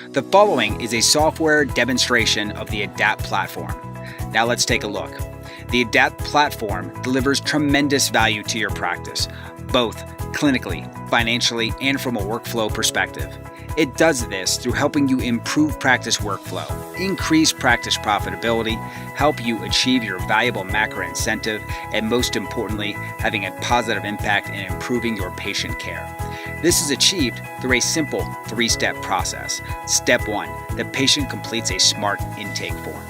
The following is a software demonstration of the ADAPT platform. Now let's take a look. The ADAPT platform delivers tremendous value to your practice, both clinically, financially, and from a workflow perspective. It does this through helping you improve practice workflow, increase practice profitability, help you achieve your valuable macro incentive, and most importantly, having a positive impact in improving your patient care. This is achieved through a simple 3-step process. Step 1, the patient completes a SMART intake form.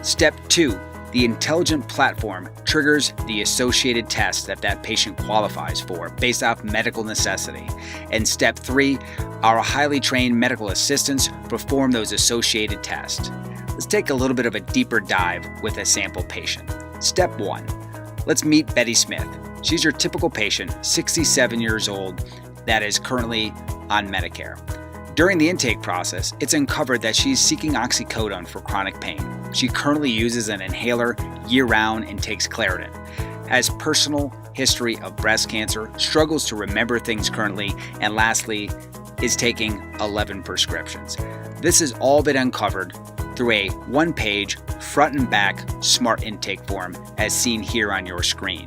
Step 2, the intelligent platform triggers the associated tests that patient qualifies for based off medical necessity. And step 3, our highly trained medical assistants perform those associated tests. Let's take a little bit of a deeper dive with a sample patient. Step 1, let's meet Betty Smith. She's your typical patient, 67 years old, that is currently on Medicare. During the intake process, it's uncovered that she's seeking oxycodone for chronic pain. She currently uses an inhaler year-round and takes Claritin. Has personal history of breast cancer, struggles to remember things currently, and lastly, is taking 11 prescriptions. This has all been uncovered through a one-page, front and back SMART intake form as seen here on your screen.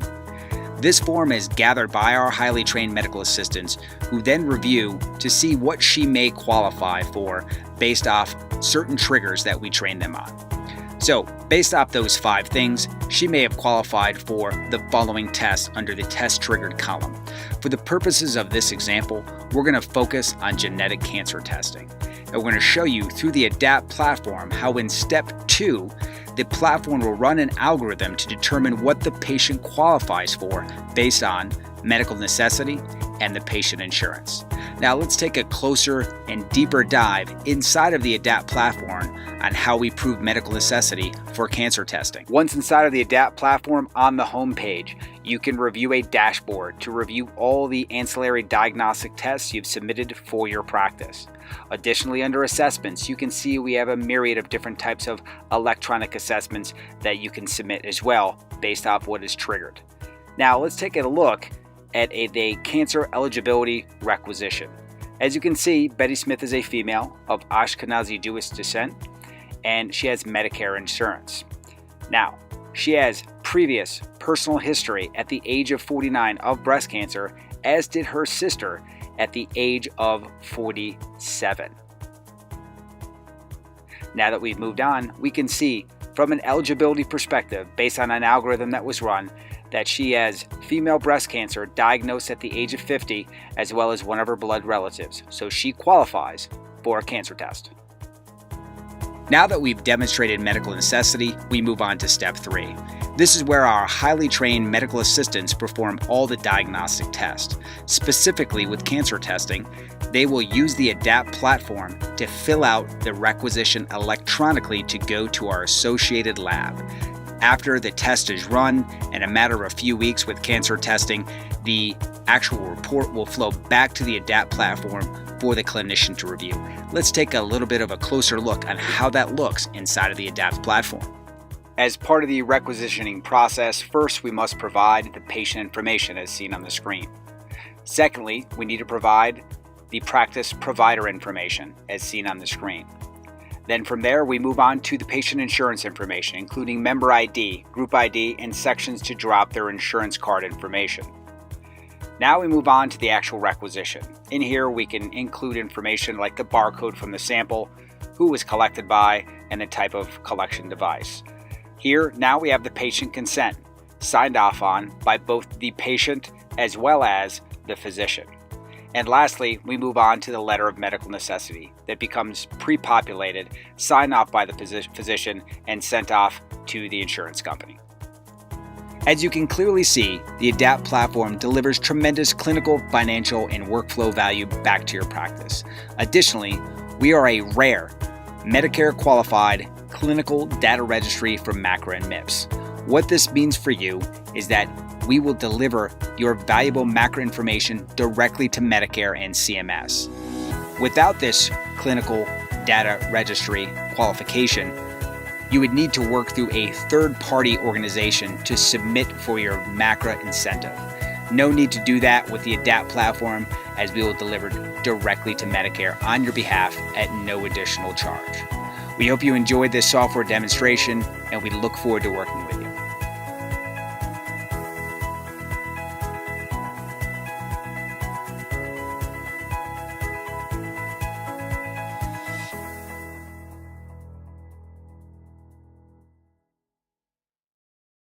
This form is gathered by our highly trained medical assistants who then review to see what she may qualify for based off certain triggers that we train them on. So, based off those 5 things, she may have qualified for the following tests under the test triggered column. For the purposes of this example, we're going to focus on genetic cancer testing. And we're going to show you through the ADAPT platform how in step 2, the platform will run an algorithm to determine what the patient qualifies for based on medical necessity and the patient insurance. Now let's take a closer and deeper dive inside of the ADAPT platform on how we prove medical necessity for cancer testing. Once inside of the ADAPT platform on the home page, you can review a dashboard to review all the ancillary diagnostic tests you've submitted for your practice. Additionally, under assessments, you can see we have a myriad of different types of electronic assessments that you can submit as well based off what is triggered. Now let's take a look at the cancer eligibility requisition. As you can see, Betty Smith is a female of Ashkenazi Jewish descent, and she has Medicare insurance. Now, she has previous personal history at the age of 49 of breast cancer, as did her sister at the age of 47. Now that we've moved on, we can see from an eligibility perspective, based on an algorithm that was run, that she has female breast cancer diagnosed at the age of 50, as well as one of her blood relatives. So she qualifies for a cancer test. Now that we've demonstrated medical necessity, we move on to step 3. This is where our highly trained medical assistants perform all the diagnostic tests. Specifically with cancer testing, they will use the ADAPT platform to fill out the requisition electronically to go to our associated lab. After the test is run, in a matter of a few weeks with cancer testing, the actual report will flow back to the ADAPT platform for the clinician to review. Let's take a little bit of a closer look on how that looks inside of the ADAPT platform. As part of the requisitioning process, first we must provide the patient information as seen on the screen. Secondly, we need to provide the practice provider information as seen on the screen. Then from there, we move on to the patient insurance information, including member ID, group ID, and sections to drop their insurance card information. Now we move on to the actual requisition. In here, we can include information like the barcode from the sample, who was collected by, and the type of collection device. Here, now we have the patient consent, signed off on by both the patient as well as the physician. And lastly, we move on to the letter of medical necessity that becomes pre-populated, signed off by the physician, and sent off to the insurance company. As you can clearly see, the ADAPT platform delivers tremendous clinical, financial, and workflow value back to your practice. Additionally, we are a rare Medicare qualified clinical data registry for MACRA and MIPS. What this means for you is that we will deliver your valuable MACRA information directly to Medicare and CMS. Without this clinical data registry qualification, you would need to work through a third-party organization to submit for your MACRA incentive. No need to do that with the ADAPT platform, as we will deliver directly to Medicare on your behalf at no additional charge. We hope you enjoyed this software demonstration, and we look forward to working with you.